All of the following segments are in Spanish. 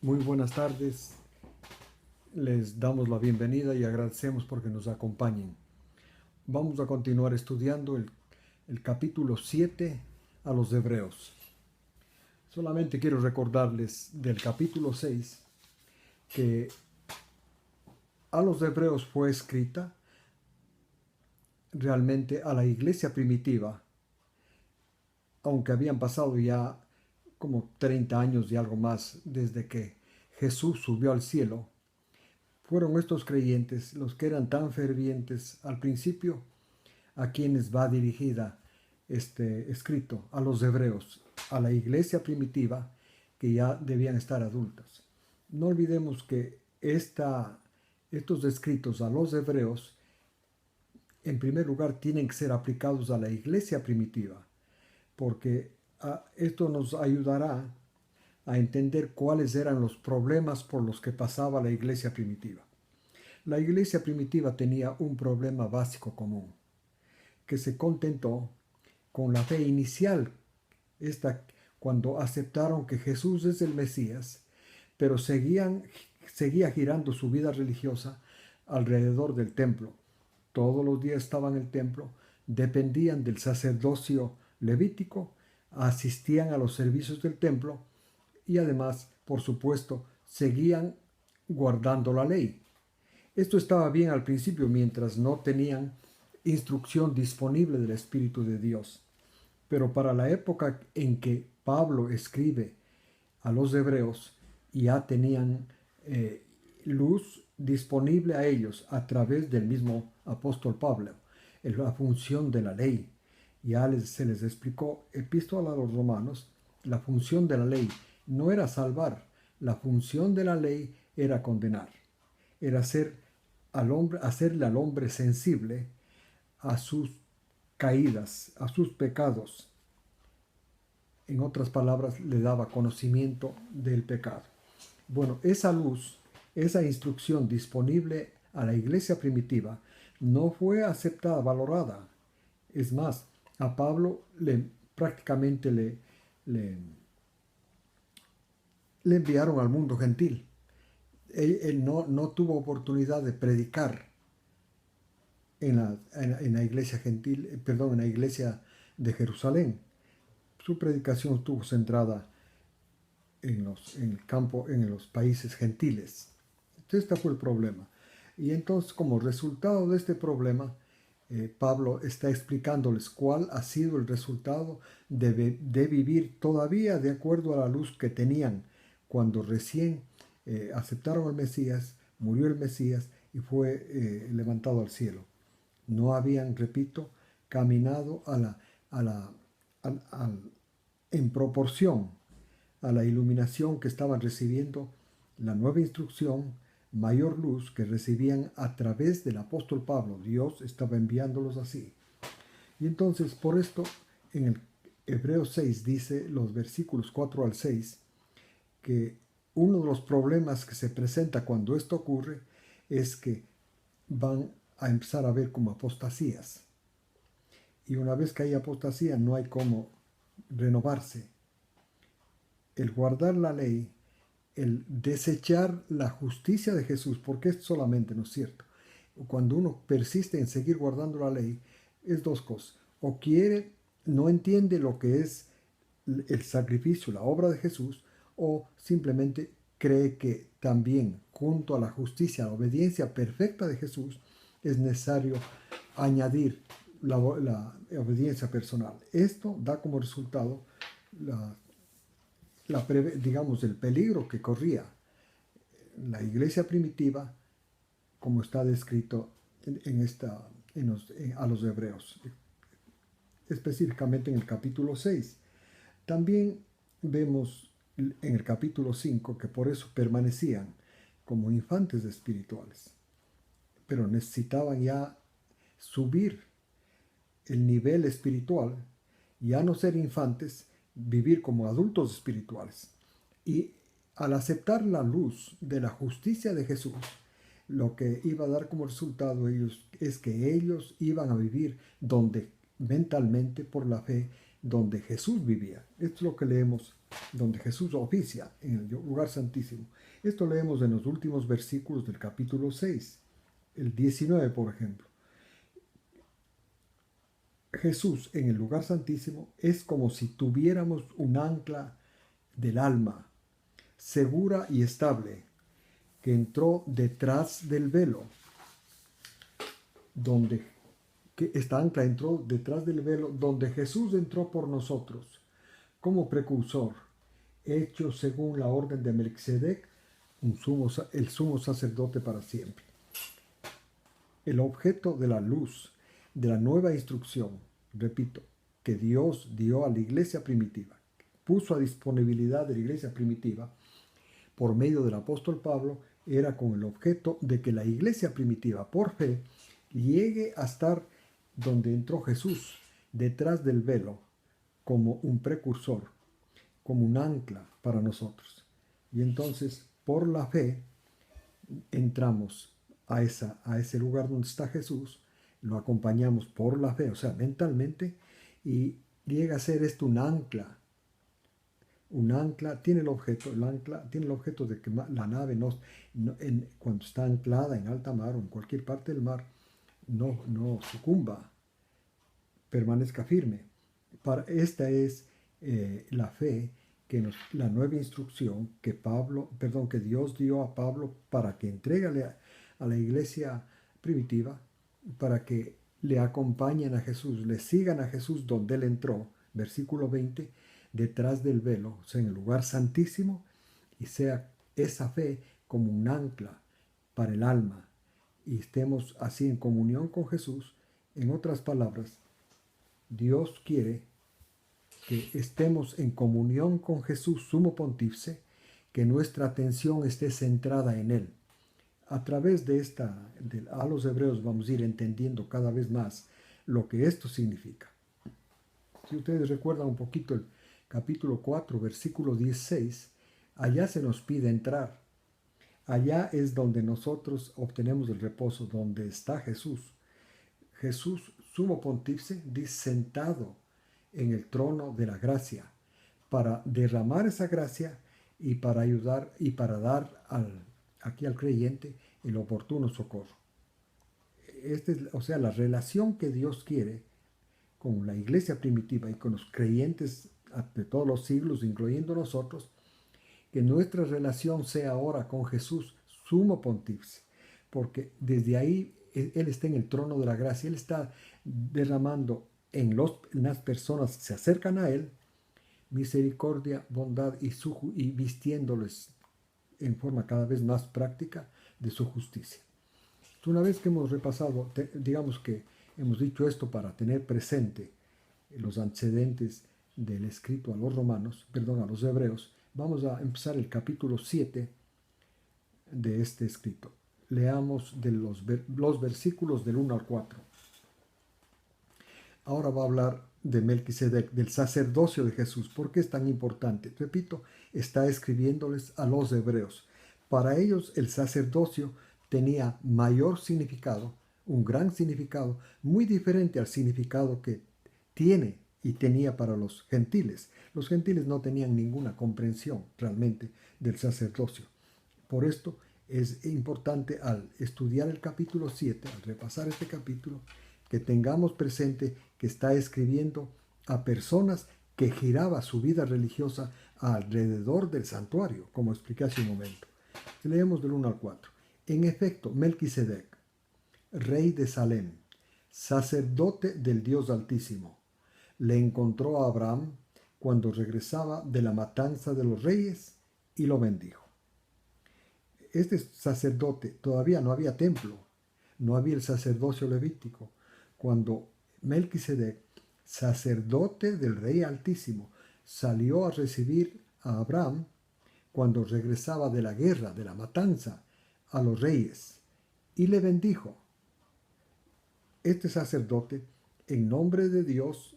Muy buenas tardes, les damos la bienvenida y agradecemos porque nos acompañen. Vamos a continuar estudiando el capítulo 7 a los Hebreos. Solamente quiero recordarles del capítulo 6 que a los Hebreos fue escrita realmente a la iglesia primitiva, aunque habían pasado ya como 30 años y algo más desde que Jesús subió al cielo. Fueron estos creyentes los que eran tan fervientes al principio a quienes va dirigida este escrito, a los hebreos, a la iglesia primitiva que ya debían estar adultas. No olvidemos que estos escritos a los hebreos, en primer lugar, tienen que ser aplicados a la iglesia primitiva, porque esto nos ayudará a entender cuáles eran los problemas por los que pasaba la iglesia primitiva. La iglesia primitiva tenía un problema básico común, que se contentó con la fe inicial, cuando aceptaron que Jesús es el Mesías, pero seguía girando su vida religiosa alrededor del templo. Todos los días estaban en el templo, dependían del sacerdocio levítico, asistían a los servicios del templo y además, por supuesto, seguían guardando la ley. Esto estaba bien al principio mientras no tenían instrucción disponible del Espíritu de Dios. Pero para la época en que Pablo escribe a los hebreos, ya tenían luz disponible a ellos a través del mismo apóstol Pablo, la función de la ley. Ya se les explicó, epístola a los romanos, la función de la ley no era salvar, la función de la ley era condenar, era hacerle al hombre sensible a sus caídas, a sus pecados. En otras palabras, le daba conocimiento del pecado. Bueno, esa luz, esa instrucción disponible a la iglesia primitiva no fue aceptada, valorada. Es más, a Pablo prácticamente le enviaron al mundo gentil. Él no tuvo oportunidad de predicar en la iglesia gentil, en la iglesia de Jerusalén. Su predicación estuvo centrada en el campo, en los países gentiles. Entonces, este fue el problema. Y entonces, como resultado de este problema, Pablo está explicándoles cuál ha sido el resultado de vivir todavía de acuerdo a la luz que tenían cuando recién aceptaron al Mesías, murió el Mesías y fue levantado al cielo. No habían, repito, caminado en proporción a la iluminación que estaban recibiendo, la nueva instrucción, mayor luz que recibían a través del apóstol Pablo. Dios estaba enviándolos así. Y entonces, por esto, en el Hebreos 6 dice, los versículos 4 al 6, que uno de los problemas que se presenta cuando esto ocurre es que van a empezar a ver como apostasías. Y una vez que hay apostasía, no hay cómo renovarse. El guardar la ley, el desechar la justicia de Jesús, porque esto solamente no es cierto. Cuando uno persiste en seguir guardando la ley, es dos cosas. O no entiende lo que es el sacrificio, la obra de Jesús, o simplemente cree que también junto a la justicia, la obediencia perfecta de Jesús, es necesario añadir la obediencia personal. Esto da como resultado digamos, el peligro que corría la iglesia primitiva, como está descrito a los hebreos, específicamente en el capítulo 6. También vemos en el capítulo 5 que por eso permanecían como infantes espirituales, pero necesitaban ya subir el nivel espiritual, ya no ser infantes, vivir como adultos espirituales. Y al aceptar la luz de la justicia de Jesús, lo que iba a dar como resultado es que ellos iban a vivir donde mentalmente por la fe donde Jesús vivía. Esto es lo que leemos, donde Jesús oficia en el lugar santísimo. Esto leemos en los últimos versículos del capítulo 6, el 19, por ejemplo. Jesús en el lugar santísimo es como si tuviéramos un ancla del alma, segura y estable, que entró detrás del velo, que esta ancla entró detrás del velo, donde Jesús entró por nosotros, como precursor, hecho según la orden de Melquisedec, el sumo sacerdote para siempre. El objeto de la luz, de la nueva instrucción, repito, que Dios dio a la iglesia primitiva, puso a disponibilidad de la iglesia primitiva por medio del apóstol Pablo, era con el objeto de que la iglesia primitiva, por fe, llegue a estar donde entró Jesús, detrás del velo, como un precursor, como un ancla para nosotros. Y entonces, por la fe, entramos a ese lugar donde está Jesús, lo acompañamos por la fe, o sea, mentalmente, y llega a ser esto un ancla. Un ancla tiene el objeto, de que la nave cuando está anclada en alta mar o en cualquier parte del mar, no sucumba, permanezca firme. Esta es la fe, la nueva instrucción que Dios dio a Pablo para que entregue a la iglesia primitiva, para que le acompañen a Jesús, le sigan a Jesús donde él entró, versículo 20, detrás del velo, o sea, en el lugar santísimo, y sea esa fe como un ancla para el alma, y estemos así en comunión con Jesús. En otras palabras, Dios quiere que estemos en comunión con Jesús, sumo pontífice, que nuestra atención esté centrada en Él. A través a los hebreos vamos a ir entendiendo cada vez más lo que esto significa. Si ustedes recuerdan un poquito el capítulo 4, versículo 16, allá se nos pide entrar. Allá es donde nosotros obtenemos el reposo, donde está Jesús. Jesús, sumo pontífice, dice, sentado en el trono de la gracia, para derramar esa gracia y para ayudar y para dar aquí al creyente el oportuno socorro. O sea, la relación que Dios quiere con la iglesia primitiva y con los creyentes de todos los siglos, incluyendo nosotros, que nuestra relación sea ahora con Jesús, sumo pontífice, porque desde ahí Él está en el trono de la gracia, Él está derramando en las personas que se acercan a Él misericordia, bondad y vistiéndoles en forma cada vez más práctica de su justicia. Una vez que hemos repasado, digamos que hemos dicho esto para tener presente los antecedentes del escrito a los hebreos, vamos a empezar el capítulo 7 de este escrito. Leamos de los versículos del 1 al 4. Ahora va a hablar de Melquisedec, del sacerdocio de Jesús. ¿Por qué es tan importante? Repito, está escribiéndoles a los hebreos. Para ellos el sacerdocio tenía mayor significado, un gran significado, muy diferente al significado que tiene y tenía para los gentiles. Los gentiles no tenían ninguna comprensión realmente del sacerdocio. Por esto es importante, al estudiar el capítulo 7, al repasar este capítulo, que tengamos presente que está escribiendo a personas que giraba su vida religiosa alrededor del santuario, como expliqué hace un momento. Leemos del 1 al 4. En efecto, Melquisedec, rey de Salem, sacerdote del Dios Altísimo, le encontró a Abraham cuando regresaba de la matanza de los reyes y lo bendijo. Este sacerdote, todavía no había templo, no había el sacerdocio levítico. Cuando Melquisedec, sacerdote del Rey Altísimo, salió a recibir a Abraham cuando regresaba de la guerra, de la matanza a los reyes, y le bendijo. Este sacerdote, en nombre de Dios,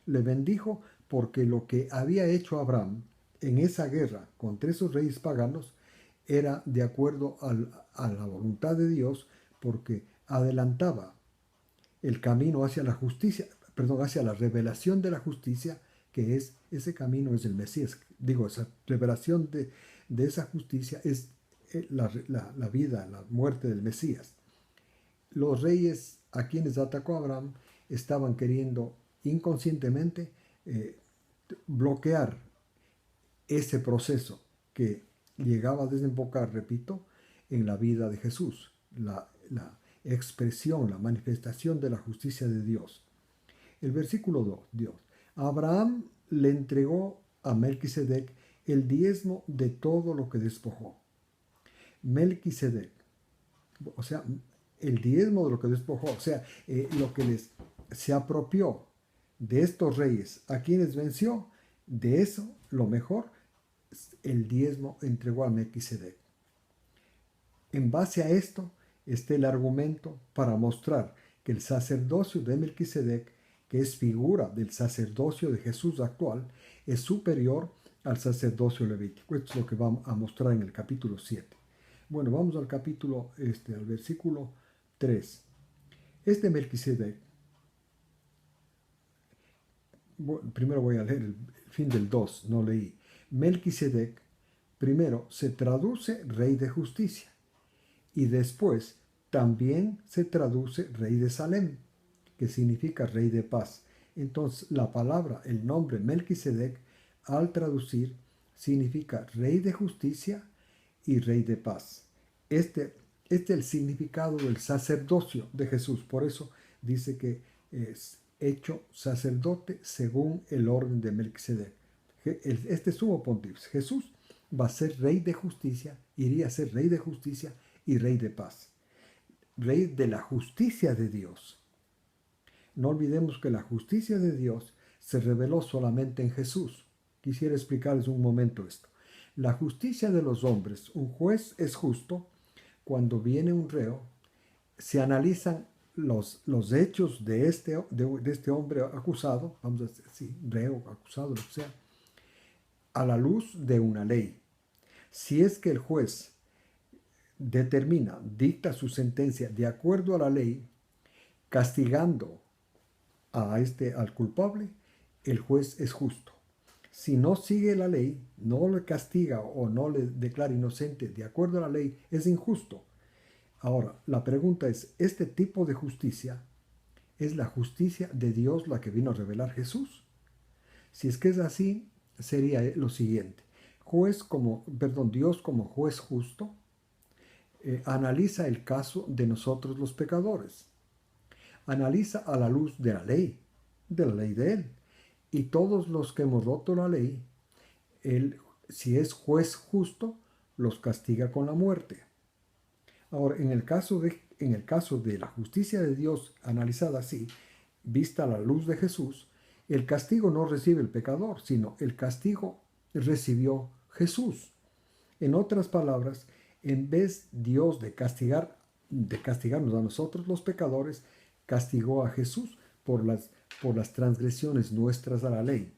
le bendijo porque lo que había hecho Abraham en esa guerra contra esos reyes paganos era de acuerdo a la voluntad de Dios, porque adelantaba el camino hacia la justicia, hacia la revelación de la justicia que ese camino es el Mesías. Digo, esa revelación de esa justicia es la vida, la muerte del Mesías. Los reyes a quienes atacó Abraham estaban queriendo inconscientemente bloquear ese proceso que llegaba a desembocar, repito, en la vida de Jesús, la expresión, la manifestación de la justicia de Dios. El versículo 2, Dios. Abraham le entregó a Melquisedec el diezmo de todo lo que despojó. Melquisedec, o sea, el diezmo de lo que despojó, o sea, lo que se apropió de estos reyes a quienes venció, de eso, lo mejor, el diezmo entregó a Melquisedec. En base a esto está el argumento para mostrar que el sacerdocio de Melquisedec, que es figura del sacerdocio de Jesús actual, es superior al sacerdocio levítico. Esto es lo que vamos a mostrar en el capítulo 7. Bueno, vamos al capítulo, al versículo 3. Este Melquisedec, primero voy a leer el fin del 2, no leí. Melquisedec, primero se traduce rey de justicia y después también se traduce rey de Salem, que significa rey de paz. Entonces la palabra, el nombre Melquisedec, al traducir, significa rey de justicia y rey de paz. Este es el significado del sacerdocio de Jesús. Por eso dice que es hecho sacerdote según el orden de Melquisedec. Este sumo pontífice, Jesús, va a ser rey de justicia, iría a ser rey de justicia y rey de paz. Rey de la justicia de Dios. No olvidemos que la justicia de Dios se reveló solamente en Jesús. Quisiera explicarles un momento esto. La justicia de los hombres, un juez es justo cuando viene un reo, se analizan los hechos de este hombre acusado, vamos a decir, sí, reo, acusado, lo que sea, a la luz de una ley. Si es que el juez determina, dicta su sentencia de acuerdo a la ley, castigando al culpable, el juez es justo. Si no sigue la ley, no le castiga o no le declara inocente de acuerdo a la ley, es injusto. Ahora, la pregunta es, ¿este tipo de justicia es la justicia de Dios la que vino a revelar Jesús? Si es que es así, sería lo siguiente. Dios como juez justo, analiza el caso de nosotros los pecadores. Analiza a la luz de la ley de Él. Y todos los que hemos roto la ley, Él, si es juez justo, los castiga con la muerte. Ahora, en el caso de la justicia de Dios analizada así, vista a la luz de Jesús, el castigo no recibe el pecador, sino el castigo recibió Jesús. En otras palabras, en vez Dios de castigarnos a nosotros los pecadores, castigó a Jesús por las transgresiones nuestras a la ley.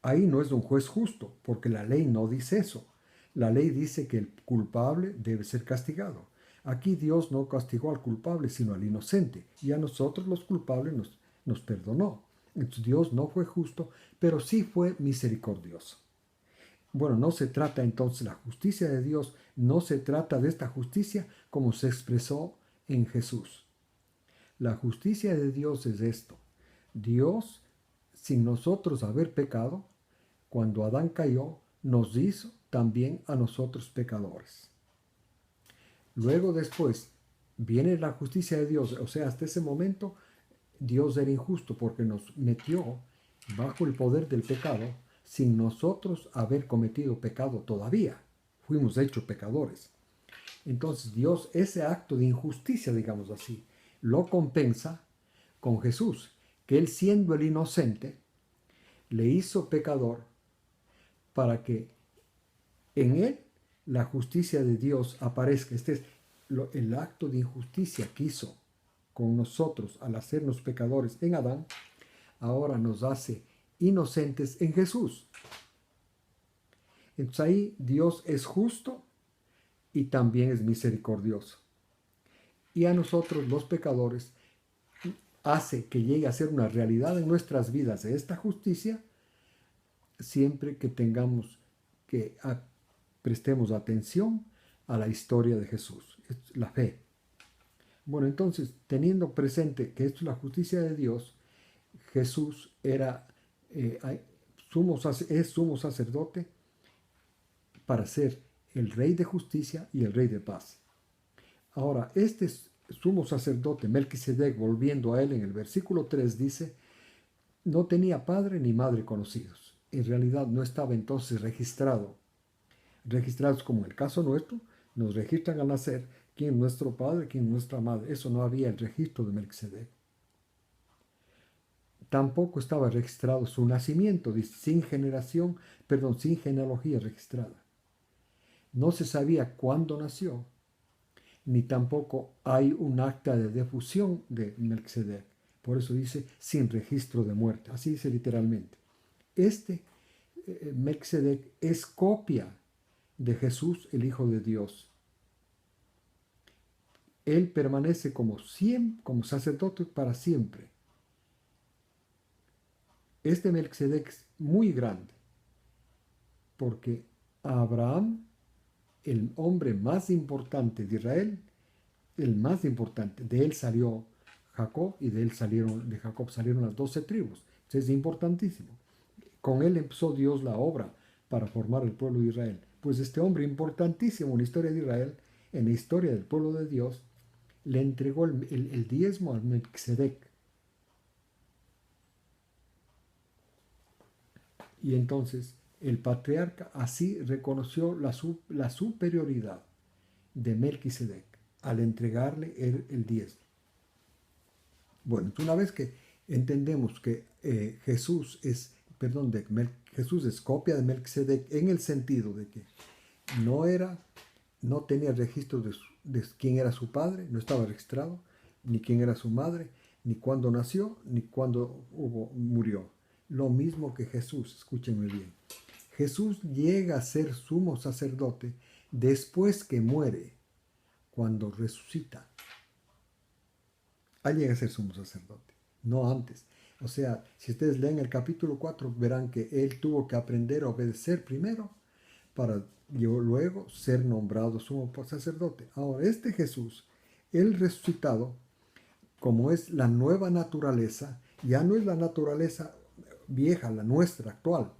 Ahí no es un juez justo, porque la ley no dice eso. La ley dice que el culpable debe ser castigado. Aquí Dios no castigó al culpable, sino al inocente, y a nosotros los culpables nos perdonó. Entonces Dios no fue justo, pero sí fue misericordioso. Bueno, no se trata entonces la justicia de Dios, no se trata de esta justicia como se expresó en Jesús. La justicia de Dios es esto. Dios, sin nosotros haber pecado, cuando Adán cayó, nos hizo también a nosotros pecadores. Luego después viene la justicia de Dios, o sea, hasta ese momento Dios era injusto porque nos metió bajo el poder del pecado sin nosotros haber cometido pecado todavía. Fuimos hechos pecadores. Entonces Dios, ese acto de injusticia, digamos así, lo compensa con Jesús, que Él siendo el inocente, le hizo pecador para que en Él la justicia de Dios aparezca. Este es el acto de injusticia que hizo con nosotros al hacernos pecadores en Adán, ahora nos hace inocentes en Jesús. Entonces ahí Dios es justo y también es misericordioso. Y a nosotros los pecadores hace que llegue a ser una realidad en nuestras vidas de esta justicia siempre que tengamos que prestemos atención a la historia de Jesús, es la fe. Bueno, entonces, teniendo presente que esto es la justicia de Dios, Jesús era, es sumo sacerdote para ser el rey de justicia y el rey de paz. Ahora, este sumo sacerdote, Melquisedec, volviendo a él en el versículo 3, dice, no tenía padre ni madre conocidos. En realidad no estaba entonces registrados como en el caso nuestro, nos registran al nacer quién es nuestro padre, quién es nuestra madre. Eso no había el registro de Melquisedec. Tampoco estaba registrado su nacimiento, sin genealogía registrada. No se sabía cuándo nació, ni tampoco hay un acta de defunción de Melquisedec. Por eso dice sin registro de muerte. Así dice literalmente. Este Melquisedec es copia de Jesús, el Hijo de Dios. Él permanece como sacerdote para siempre. Este Melquisedec es muy grande, porque Abraham, el hombre más importante de Israel, el más importante, de él salió Jacob y de Jacob salieron las 12 tribus. Entonces es importantísimo. Con él empezó Dios la obra para formar el pueblo de Israel. Pues este hombre importantísimo en la historia de Israel, en la historia del pueblo de Dios, le entregó el diezmo al Melquisedec. Y entonces el patriarca así reconoció la superioridad de Melquisedec al entregarle el diezmo. Bueno, una vez que entendemos que Jesús es copia de Melquisedec en el sentido de que no tenía registro de quién era su padre, no estaba registrado, ni quién era su madre, ni cuándo nació, ni cuándo murió. Lo mismo que Jesús, escúchenme bien. Jesús llega a ser sumo sacerdote después que muere, cuando resucita. Llega a ser sumo sacerdote, no antes. O sea, si ustedes leen el capítulo 4, verán que él tuvo que aprender a obedecer primero para luego ser nombrado sumo sacerdote. Ahora, este Jesús, el resucitado, como es la nueva naturaleza, ya no es la naturaleza vieja, la nuestra actual,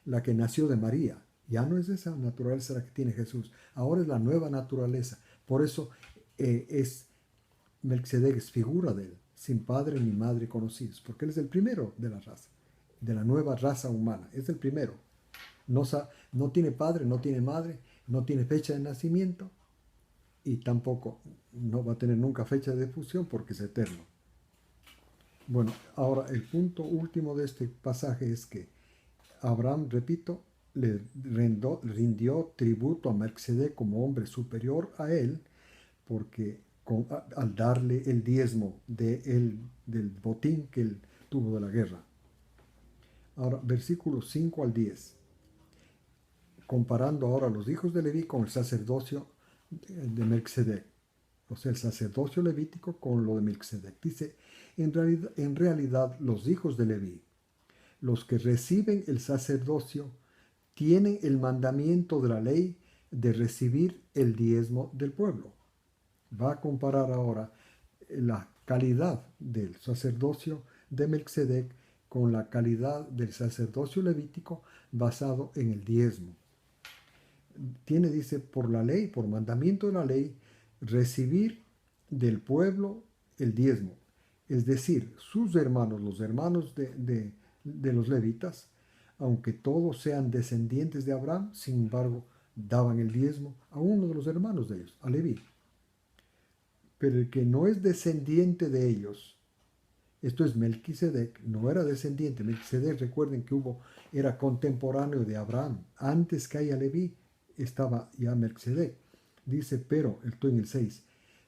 la que nació de María. Ya no es esa naturaleza la que tiene Jesús. Ahora es la nueva naturaleza. Por eso Melquisedec es figura de él, sin padre ni madre conocidos, porque él es el primero de la raza, de la nueva raza humana. Es el primero. No tiene padre, no tiene madre, no tiene fecha de nacimiento y tampoco no va a tener nunca fecha de defunción porque es eterno. Bueno, ahora el punto último de este pasaje es que Abraham, repito, le rindió tributo a Melquisedec como hombre superior a él, porque al darle el diezmo del botín que él tuvo de la guerra. Ahora, versículos 5 al 10. Comparando ahora a los hijos de Leví con el sacerdocio de Melquisedec. O sea, el sacerdocio levítico con lo de Melquisedec. Dice, en realidad los hijos de Leví, los que reciben el sacerdocio, tienen el mandamiento de la ley de recibir el diezmo del pueblo. Va a comparar ahora la calidad del sacerdocio de Melquisedec con la calidad del sacerdocio levítico basado en el diezmo. Dice, por la ley, por mandamiento de la ley, recibir del pueblo el diezmo. Es decir, sus hermanos, los hermanos de los levitas, aunque todos sean descendientes de Abraham, sin embargo, daban el diezmo a uno de los hermanos de ellos, a Leví. Pero el que no es descendiente de ellos, esto es Melquisedec, no era descendiente. Melquisedec, recuerden que era contemporáneo de Abraham. Antes que haya Leví, estaba ya Melquisedec. Dice, pero, estoy en el 6,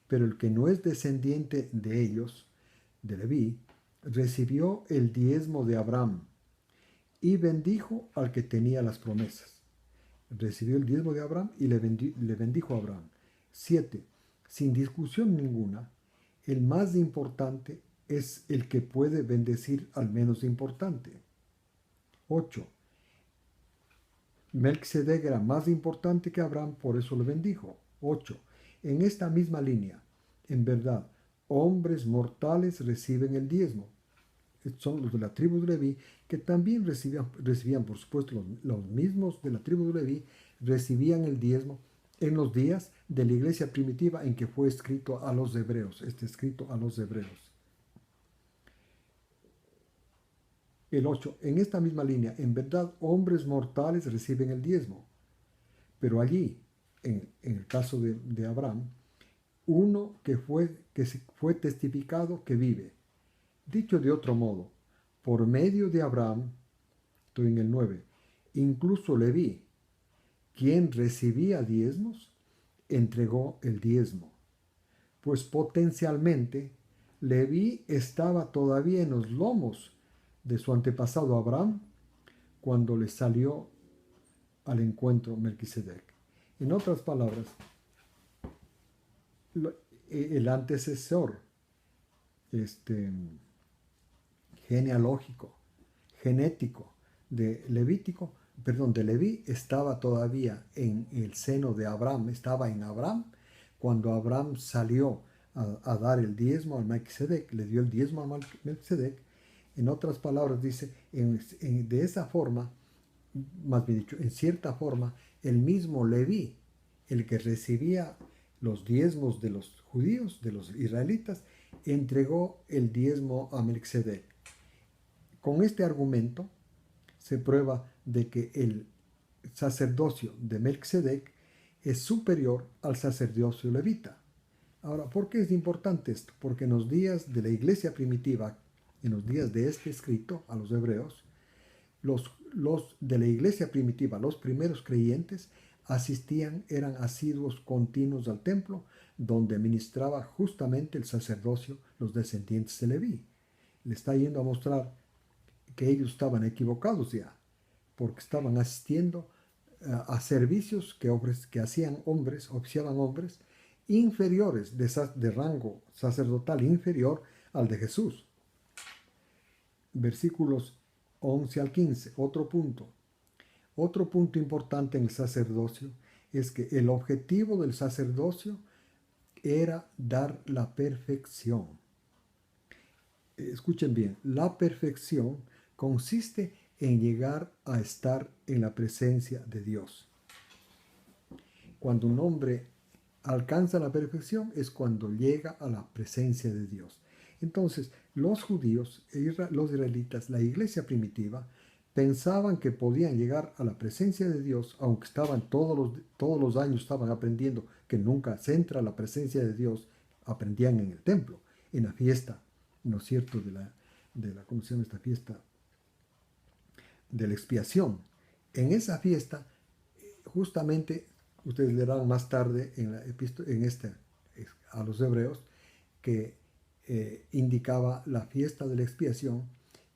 pero el que no es descendiente de ellos, de Leví, recibió el diezmo de Abraham y bendijo al que tenía las promesas. Recibió el diezmo de Abraham y le bendijo a Abraham. 7. Sin discusión ninguna, el más importante es el que puede bendecir al menos importante. 8. Melquisedec era más importante que Abraham, por eso le bendijo. 8. En esta misma línea, en verdad, hombres mortales reciben el diezmo. Estos son los de la tribu de Leví, que también recibían por supuesto, los mismos de la tribu de Leví, recibían el diezmo en los días de la iglesia primitiva en que fue escrito a los hebreos, escrito a los hebreos. El 8. En esta misma línea, en verdad, hombres mortales reciben el diezmo. Pero allí, en el caso de Abraham, uno que fue testificado que vive. Dicho de otro modo, por medio de Abraham, estoy en el 9, incluso Leví, quien recibía diezmos, entregó el diezmo. Pues potencialmente, Leví estaba todavía en los lomos de su antepasado Abraham cuando le salió al encuentro Melquisedec. En otras palabras, el antecesor genealógico, genético de Leví estaba todavía en el seno de Abraham, estaba en Abraham cuando Abraham salió a dar el diezmo al Melquisedec, le dio el diezmo al Melquisedec. En otras palabras dice, de esa forma, más bien dicho, en cierta forma, el mismo Leví, el que recibía los diezmos de los judíos, de los israelitas, entregó el diezmo a Melquisedec. Con este argumento se prueba de que el sacerdocio de Melquisedec es superior al sacerdocio levita. Ahora, ¿por qué es importante esto? Porque en los días de la iglesia primitiva, en los días de este escrito a los hebreos, los de la iglesia primitiva, los primeros creyentes, eran asiduos continuos al templo, donde ministraba justamente el sacerdocio los descendientes de Leví. Le está yendo a mostrar que ellos estaban equivocados ya, porque estaban asistiendo a servicios que hacían hombres, oficiaban hombres, inferiores, de rango sacerdotal inferior al de Jesús. Versículos 11 al 15, otro punto. Otro punto importante en el sacerdocio es que el objetivo del sacerdocio era dar la perfección. Escuchen bien, la perfección consiste en llegar a estar en la presencia de Dios. Cuando un hombre alcanza la perfección es cuando llega a la presencia de Dios. Entonces, los judíos, los israelitas, la iglesia primitiva, pensaban que podían llegar a la presencia de Dios, aunque estaban todos los años estaban aprendiendo que nunca se entra a la presencia de Dios, aprendían en el templo, en la fiesta, ¿no es cierto?, ¿cómo se llama esta fiesta? De la expiación. En esa fiesta, justamente, ustedes leerán más tarde a los hebreos, que indicaba la fiesta de la expiación,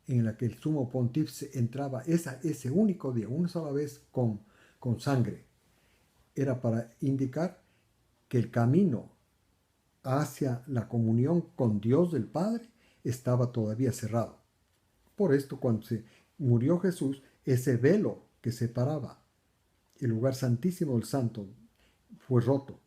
en la que el sumo pontífice entraba ese único día, una sola vez, con sangre. Era para indicar que el camino hacia la comunión con Dios del Padre estaba todavía cerrado. Por esto, cuando se murió Jesús, ese velo que separaba el lugar santísimo del santo fue roto,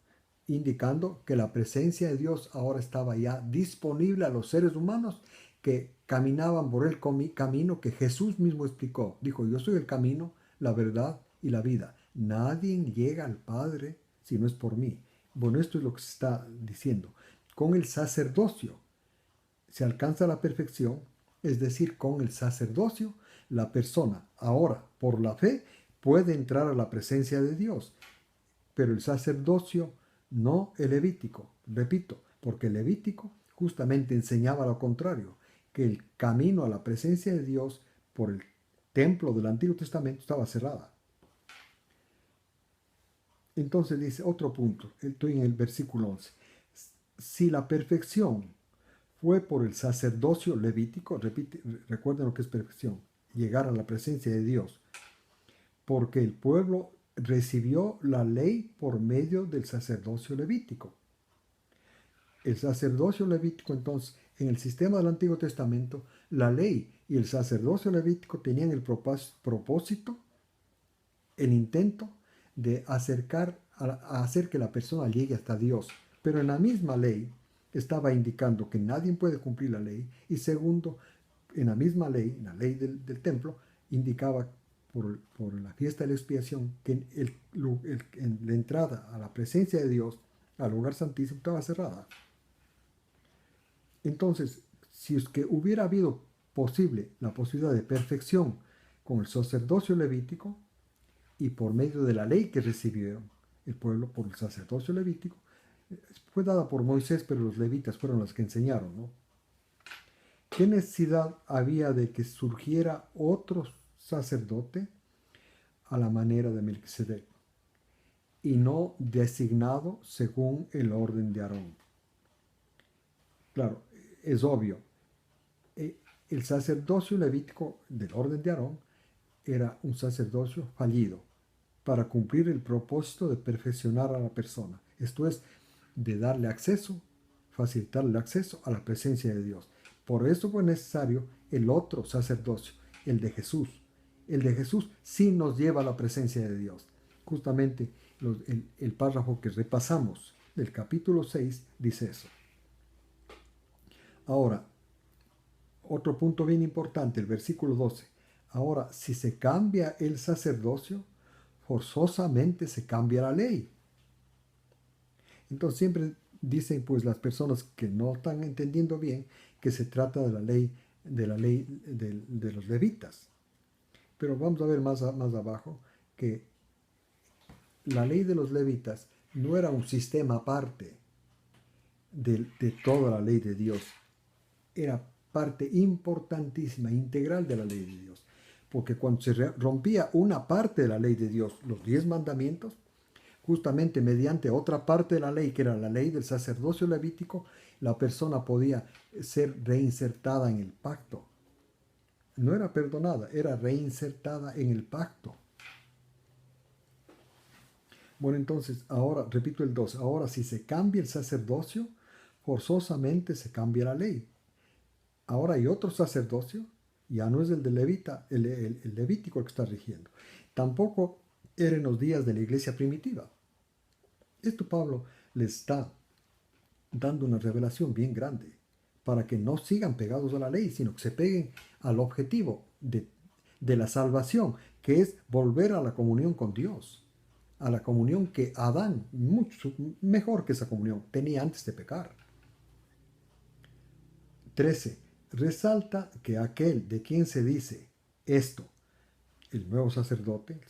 indicando que la presencia de Dios ahora estaba ya disponible a los seres humanos que caminaban por el camino que Jesús mismo explicó. Dijo, yo soy el camino, la verdad y la vida. Nadie llega al Padre si no es por mí. Bueno, esto es lo que se está diciendo. Con el sacerdocio se alcanza la perfección, es decir, con el sacerdocio, la persona ahora, por la fe, puede entrar a la presencia de Dios. Pero el sacerdocio, no el levítico, repito, porque el levítico justamente enseñaba lo contrario, que el camino a la presencia de Dios por el templo del Antiguo Testamento estaba cerrada. Entonces dice otro punto, estoy en el versículo 11. Si la perfección fue por el sacerdocio levítico, recuerden lo que es perfección, llegar a la presencia de Dios, porque el pueblo recibió la ley por medio del sacerdocio levítico. El sacerdocio levítico, entonces, en el sistema del Antiguo Testamento, la ley y el sacerdocio levítico tenían el propósito el intento de a hacer que la persona llegue hasta Dios. Pero en la misma ley estaba indicando que nadie puede cumplir la ley. Y segundo, en la misma ley, en la ley del templo, indicaba por la fiesta de la expiación que en la entrada a la presencia de Dios, al lugar santísimo, estaba cerrada. Entonces, si es que hubiera habido la posibilidad de perfección con el sacerdocio levítico y por medio de la ley que recibieron el pueblo por el sacerdocio levítico, fue dada por Moisés, pero los levitas fueron los que enseñaron, ¿no? ¿Qué necesidad había de que surgiera otro sacerdote a la manera de Melquisedec y no designado según el orden de Aarón? Claro, es obvio. El sacerdocio levítico del orden de Aarón era un sacerdocio fallido para cumplir el propósito de perfeccionar a la persona. Esto es, de darle acceso, facilitarle el acceso a la presencia de Dios. Por eso fue necesario el otro sacerdocio, el de Jesús. El de Jesús sí nos lleva a la presencia de Dios. Justamente el párrafo que repasamos del capítulo 6 dice eso. Ahora, otro punto bien importante, el versículo 12. Ahora, si se cambia el sacerdocio, forzosamente se cambia la ley. Entonces siempre dicen pues las personas que no están entendiendo bien que se trata de la ley de los levitas. Pero vamos a ver más abajo que la ley de los levitas no era un sistema aparte de toda la ley de Dios. Era parte importantísima, integral de la ley de Dios. Porque cuando se rompía una parte de la ley de Dios, los 10 mandamientos, justamente mediante otra parte de la ley, que era la ley del sacerdocio levítico, la persona podía ser reinsertada en el pacto. No era perdonada, era reinsertada en el pacto. Bueno, entonces, ahora, repito el 2, ahora si se cambia el sacerdocio, forzosamente se cambia la ley. Ahora hay otro sacerdocio, ya no es el de levita, el levítico el que está rigiendo. Tampoco era en los días de la iglesia primitiva. Esto Pablo les está dando una revelación bien grande para que no sigan pegados a la ley, sino que se peguen al objetivo de la salvación, que es volver a la comunión con Dios, a la comunión que Adán, mucho mejor que esa comunión, tenía antes de pecar. 13. Resalta que aquel de quien se dice esto, el nuevo sacerdote,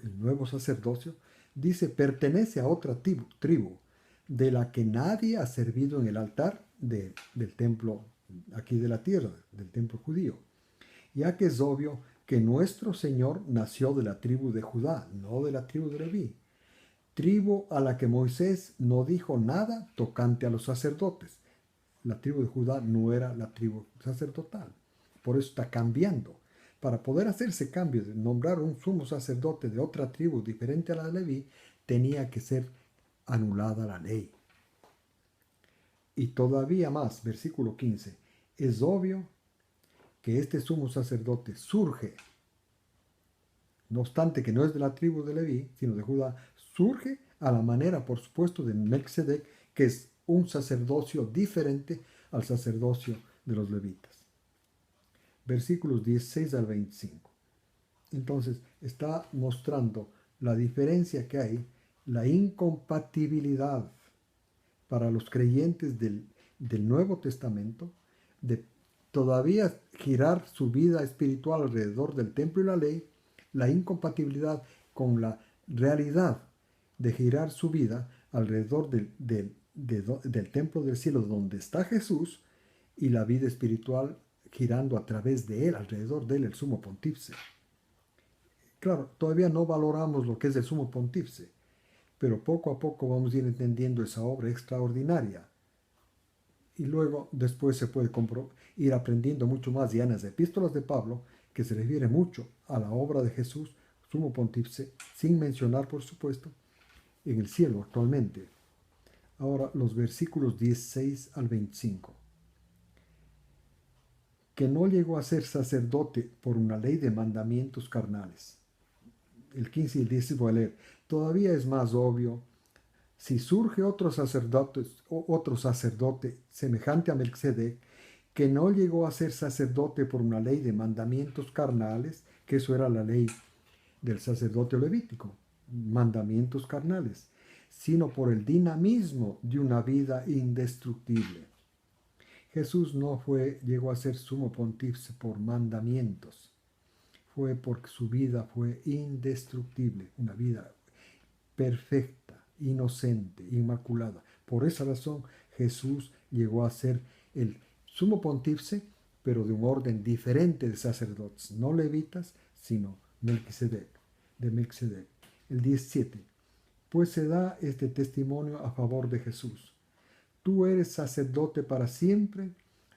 el nuevo sacerdocio, dice pertenece a otra tribu, de la que nadie ha servido en el altar del templo aquí de la tierra, del templo judío, ya que es obvio que nuestro Señor nació de la tribu de Judá, no de la tribu de Leví, tribu a la que Moisés no dijo nada tocante a los sacerdotes. La tribu de Judá no era la tribu sacerdotal, por eso está cambiando. Para poder hacer ese cambio de nombrar un sumo sacerdote de otra tribu diferente a la de Leví, tenía que ser anulada la ley. Y todavía más, versículo 15, es obvio que este sumo sacerdote surge, no obstante que no es de la tribu de Leví, sino de Judá, surge a la manera, por supuesto, de Melquisedec, que es un sacerdocio diferente al sacerdocio de los levitas. Versículos 16 al 25. Entonces está mostrando la diferencia que hay, la incompatibilidad para los creyentes del Nuevo Testamento de todavía girar su vida espiritual alrededor del templo y la ley, la incompatibilidad con la realidad de girar su vida alrededor del templo del cielo donde está Jesús y la vida espiritual girando a través de él, alrededor de él, el sumo pontífice. Claro, todavía no valoramos lo que es el sumo pontífice, pero poco a poco vamos a ir entendiendo esa obra extraordinaria. Y luego, después se puede ir aprendiendo mucho más ya en las epístolas de Pablo, que se refiere mucho a la obra de Jesús, sumo pontífice, sin mencionar, por supuesto, en el cielo actualmente. Ahora, los versículos 16 al 25. Que no llegó a ser sacerdote por una ley de mandamientos carnales. el 15 y el 16 voy a leer. Todavía es más obvio, si surge otro sacerdote semejante a Melquisedec, que no llegó a ser sacerdote por una ley de mandamientos carnales, que eso era la ley del sacerdote levítico, mandamientos carnales, sino por el dinamismo de una vida indestructible. Jesús no llegó a ser sumo pontífice por mandamientos, fue porque su vida fue indestructible, una vida perfecta, inocente, inmaculada. Por esa razón Jesús llegó a ser el sumo pontífice, pero de un orden diferente de sacerdotes, no levitas, sino de Melquisedec. El 17. Pues se da este testimonio a favor de Jesús. Tú eres sacerdote para siempre,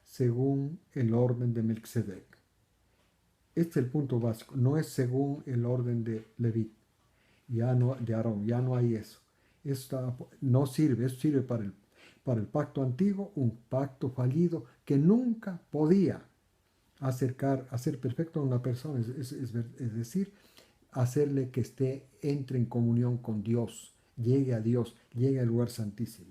según el orden de Melquisedec. Este es el punto básico, no es según el orden de Leví, ya no, de Aarón, ya no hay eso. No sirve, eso sirve para el pacto antiguo, un pacto fallido que nunca podía hacer perfecto a una persona, es decir, hacerle que entre en comunión con Dios, llegue a Dios, llegue al lugar santísimo.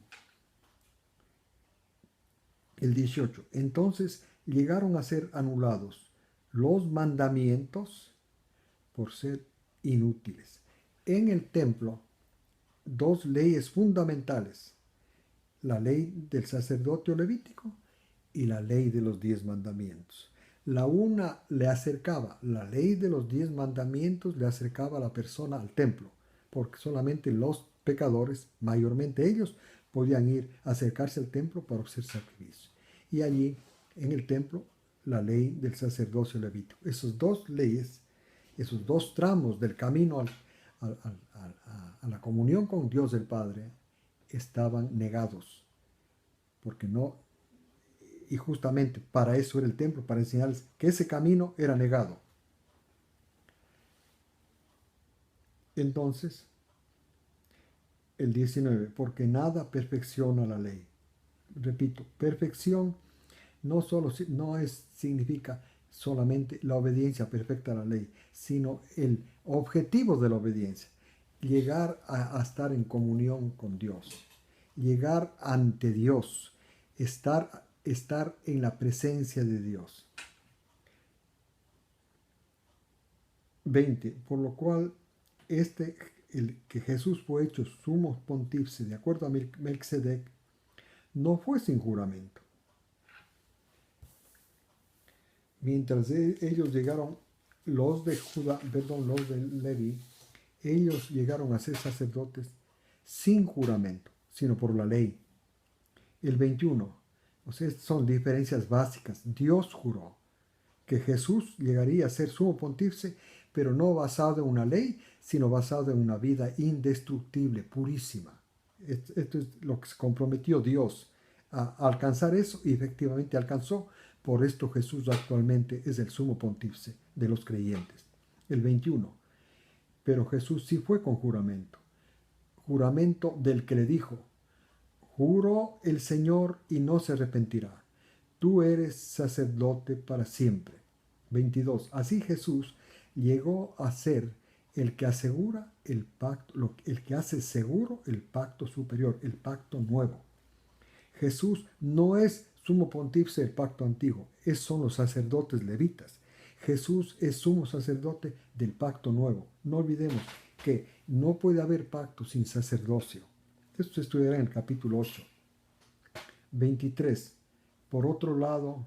El 18. Entonces llegaron a ser anulados los mandamientos por ser inútiles. En el templo, dos leyes fundamentales, la ley del sacerdocio levítico y la ley de los 10 mandamientos. La una le acercaba, la ley de los 10 mandamientos le acercaba a la persona al templo, porque solamente los pecadores, mayormente ellos, podían acercarse al templo para hacer sacrificio. Y allí, en el templo, la ley del sacerdocio levítico. Esas dos leyes, esos dos tramos del camino a la comunión con Dios el Padre, estaban negados, porque no. Y justamente para eso era el templo, para enseñarles que ese camino era negado. Entonces, el 19, porque nada perfecciona la ley. Repito, perfección significa solamente la obediencia perfecta a la ley, sino el objetivo de la obediencia, llegar a estar en comunión con Dios, llegar ante Dios, estar en la presencia de Dios. 20. Por lo cual, el que Jesús fue hecho sumo pontífice de acuerdo a Melquisedec, no fue sin juramento. Mientras ellos llegaron, los de Leví, ellos llegaron a ser sacerdotes sin juramento, sino por la ley. El 21. O sea, son diferencias básicas. Dios juró que Jesús llegaría a ser sumo pontífice, pero no basado en una ley, sino basado en una vida indestructible, purísima. Esto es lo que se comprometió Dios a alcanzar eso, y efectivamente alcanzó. Por esto Jesús actualmente es el sumo pontífice de los creyentes. El 21. Pero Jesús sí fue con juramento. Juramento del que le dijo: juró el Señor y no se arrepentirá. Tú eres sacerdote para siempre. 22. Así Jesús llegó a ser el que asegura el pacto, el que hace seguro el pacto superior, el pacto nuevo. Jesús no es sumo pontífice del pacto antiguo, son los sacerdotes levitas. Jesús es sumo sacerdote del pacto nuevo. No olvidemos que no puede haber pacto sin sacerdocio. Esto se estudiará en el capítulo 8. 23. Por otro lado,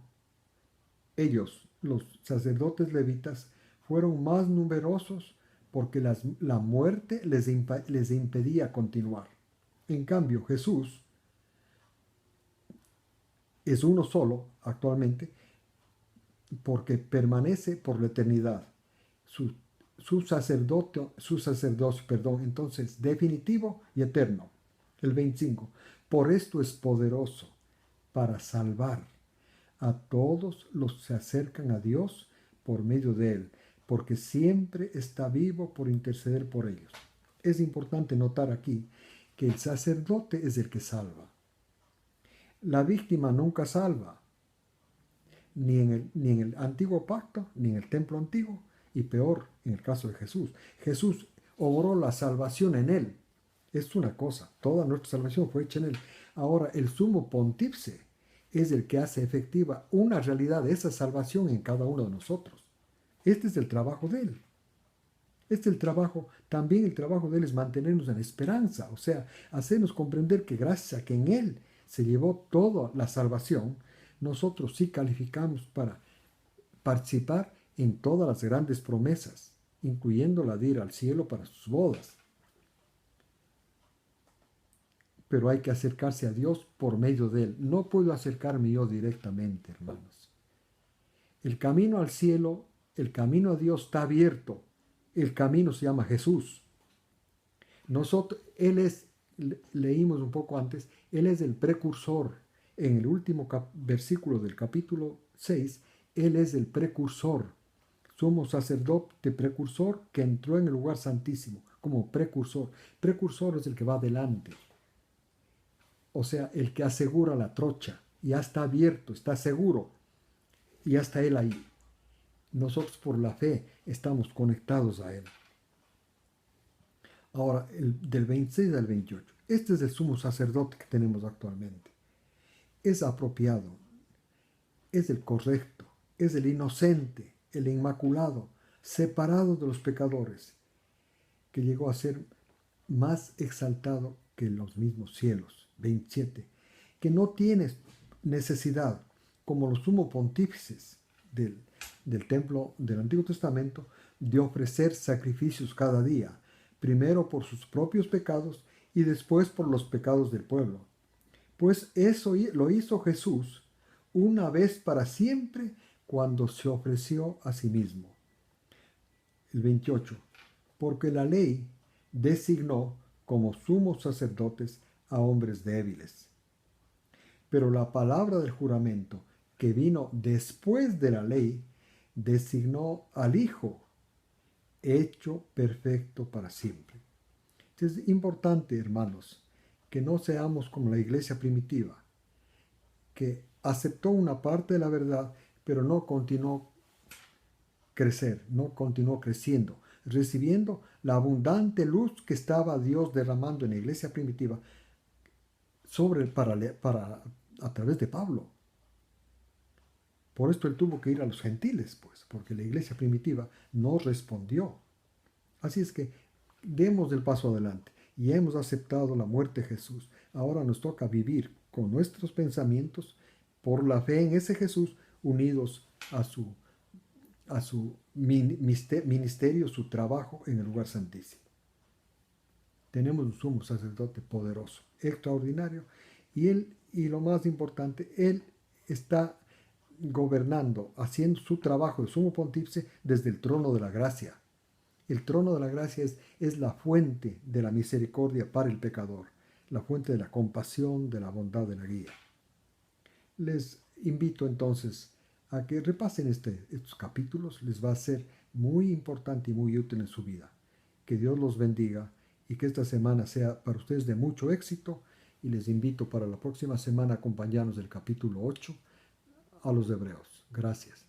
ellos, los sacerdotes levitas, fueron más numerosos porque la muerte les impedía continuar. En cambio, Jesús es uno solo actualmente porque permanece por la eternidad. Su sacerdocio, entonces, definitivo y eterno. El 25. Por esto es poderoso para salvar a todos los que se acercan a Dios por medio de él, porque siempre está vivo por interceder por ellos. Es importante notar aquí que el sacerdote es el que salva. La víctima nunca salva, ni en el antiguo pacto, ni en el templo antiguo, y peor en el caso de Jesús. Jesús obró la salvación en él. Es una cosa, toda nuestra salvación fue hecha en él. Ahora, el sumo pontífice es el que hace efectiva una realidad de esa salvación en cada uno de nosotros. Este es el trabajo de él. Este es el trabajo, también el trabajo de él es mantenernos en esperanza, o sea, hacernos comprender que gracias a que en él se llevó toda la salvación, nosotros sí calificamos para participar en todas las grandes promesas, incluyendo la de ir al cielo para sus bodas. Pero hay que acercarse a Dios por medio de él. No puedo acercarme yo directamente, hermanos. El camino al cielo, el camino a Dios está abierto. El camino se llama Jesús. Él es, leímos un poco antes, Él es el precursor. En el último versículo del capítulo 6, Él es el precursor. Somos sacerdote precursor que entró en el lugar santísimo como precursor. Precursor es el que va adelante. O sea, el que asegura la trocha. Ya está abierto, está seguro. Y ya está Él ahí. Nosotros por la fe estamos conectados a Él. Ahora, del 26 al 28. Este es el sumo sacerdote que tenemos actualmente. Es apropiado, es el correcto, es el inocente, el inmaculado, separado de los pecadores, que llegó a ser más exaltado que los mismos cielos. 27. Que no tiene necesidad, como los sumos pontífices del templo del Antiguo Testamento, de ofrecer sacrificios cada día, primero por sus propios pecados y después por los pecados del pueblo. Pues eso lo hizo Jesús una vez para siempre cuando se ofreció a sí mismo. El 28. Porque la ley designó como sumos sacerdotes a hombres débiles. Pero la palabra del juramento que vino después de la ley designó al Hijo, hecho perfecto para siempre. Es importante, hermanos, que no seamos como la iglesia primitiva, que aceptó una parte de la verdad, pero no continuó creciendo, recibiendo la abundante luz que estaba Dios derramando en la iglesia primitiva a través de Pablo. Por esto él tuvo que ir a los gentiles, pues, porque la iglesia primitiva no respondió. Así es que demos el paso adelante y hemos aceptado la muerte de Jesús. Ahora nos toca vivir con nuestros pensamientos por la fe en ese Jesús, unidos a su ministerio, su trabajo en el lugar santísimo. Tenemos un sumo sacerdote poderoso, extraordinario, y lo más importante, él está gobernando, haciendo su trabajo de sumo pontífice desde el trono de la gracia. El trono de la gracia es la fuente de la misericordia para el pecador, la fuente de la compasión, de la bondad, de la guía. Les invito entonces a que repasen estos capítulos, les va a ser muy importante y muy útil en su vida. Que Dios los bendiga y que esta semana sea para ustedes de mucho éxito, y les invito para la próxima semana a acompañarnos del capítulo 8 a los Hebreos. Gracias.